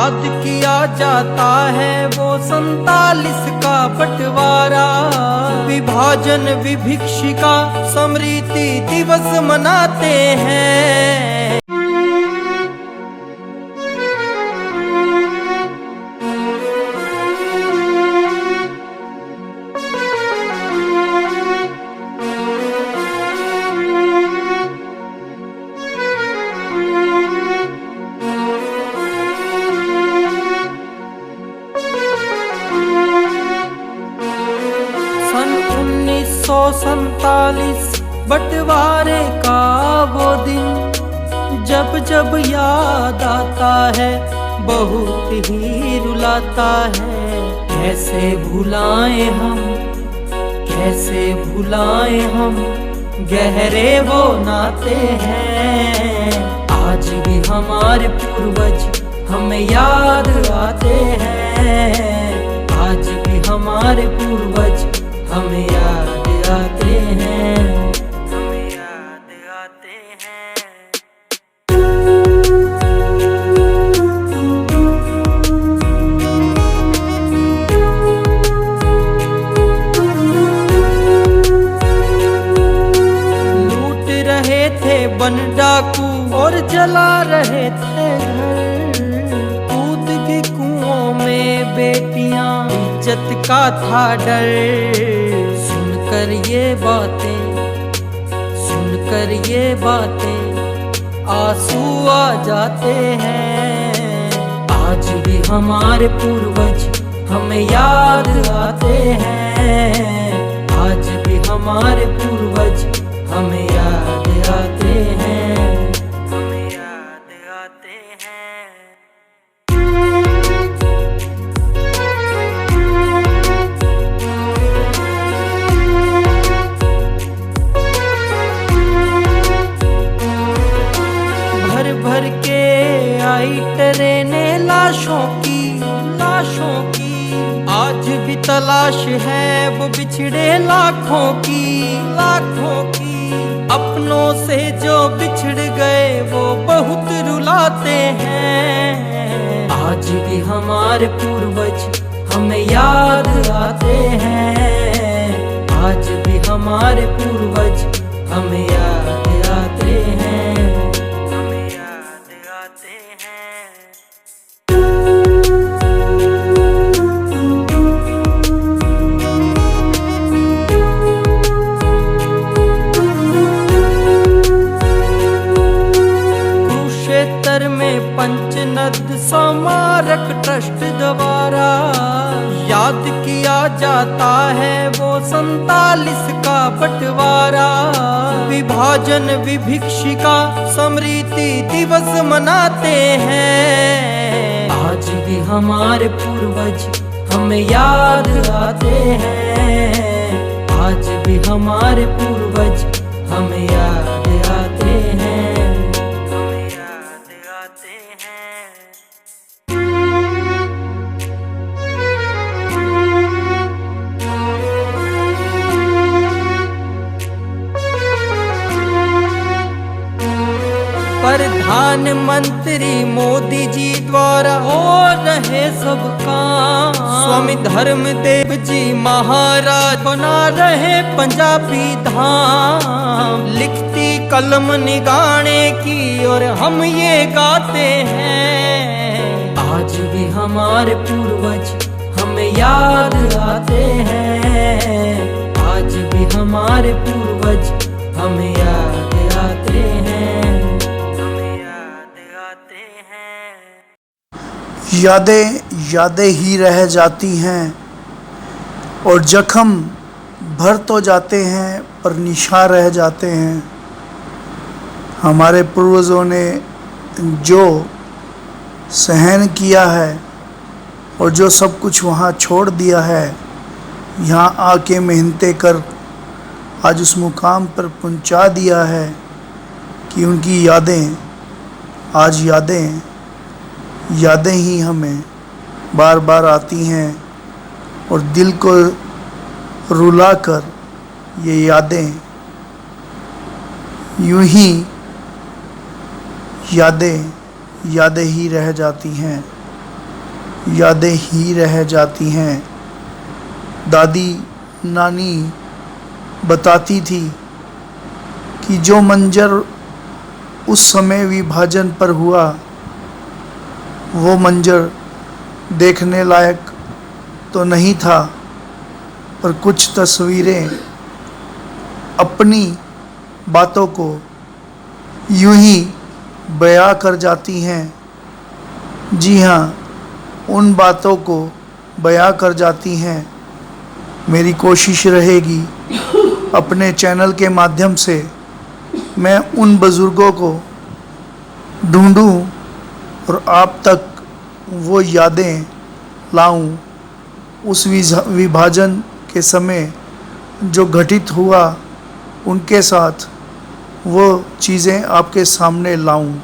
याद किया जाता है वो 47 का बंटवारा, विभाजन विभिक्षिका स्मृति दिवस मनाते हैं। सन 1947 बंटवारे का वो दिन जब जब याद आता है बहुत ही रुलाता है। कैसे भुलाएं हम, कैसे भुलाएं हम गहरे वो नाते हैं। आज भी हमारे पूर्वज हमें याद आते हैं, आज भी हमारे पूर्वज हमें याद आते हैं, हमें याद आते हैं। लूट रहे थे वन डाकू और जला रहे थे घर, कूद के कुओं में बेटियां इज्जत का था डर। सुनकर ये बातें, सुनकर ये बातें आंसू आ जाते हैं। आज भी हमारे पूर्वज हमें याद आते हैं, आज भी हमारे पूर्वज हमें याद आते हैं, हमें याद आते हैं। भर भर के आई ट्रेनें लाशों की, लाशों की। आज भी तलाश है वो बिछड़े लाखों की, लाखों की। अपनों से जो बिछड़ गए वो बहुत रुलाते हैं। आज भी हमारे पूर्वज हमें याद आते हैं, आज भी हमारे पूर्वज हमें याद आते हैं, हमें याद आते हैं। कुरुक्षेत्र में पंचनद स्मारक ट्रस्ट द्वारा याद किया जाता है वो 47 का बंटवारा, विभाजन विभिक्षिका स्मृति दिवस मनाते हैं। आज भी हमारे पूर्वज हमें याद आते हैं, आज भी हमारे पूर्वज हमें याद आते हैं, हमें याद आते हैं। प्रधानमंत्री मोदी जी द्वारा हो रहे सब काम, स्वामी धर्मदेव जी महाराज बना रहे पंजाबी धाम। लिखती कलम निगाने की और हम ये गाते हैं। आज भी हमारे पूर्वज हमें याद आते हैं, आज भी हमारे पूर्वज हमें याद आते हैं, हमें याद आते हैं। यादें यादें ही रह जाती हैं और जख्म भर तो जाते हैं पर निशान रह जाते हैं। हमारे पूर्वजों ने जो सहन किया है और जो सब कुछ वहाँ छोड़ दिया है, यहाँ आके मेहनतें कर आज उस मुकाम पर पहुँचा दिया है कि उनकी यादें आज यादें ही हमें बार बार आती हैं और दिल को रुलाकर ये यादें यूं ही यादें ही रह जाती हैं। यादें ही रह जाती हैं। दादी नानी बताती थी कि जो मंजर उस समय विभाजन पर हुआ वो मंजर देखने लायक तो नहीं था, पर कुछ तस्वीरें अपनी बातों को यूं ही बयां कर जाती हैं। जी हाँ, उन बातों को बयां कर जाती हैं। मेरी कोशिश रहेगी अपने चैनल के माध्यम से मैं उन बुज़ुर्गों को ढूंढूं और आप तक वो यादें लाऊं, उस विभाजन के समय जो घटित हुआ उनके साथ वो चीज़ें आपके सामने लाऊं।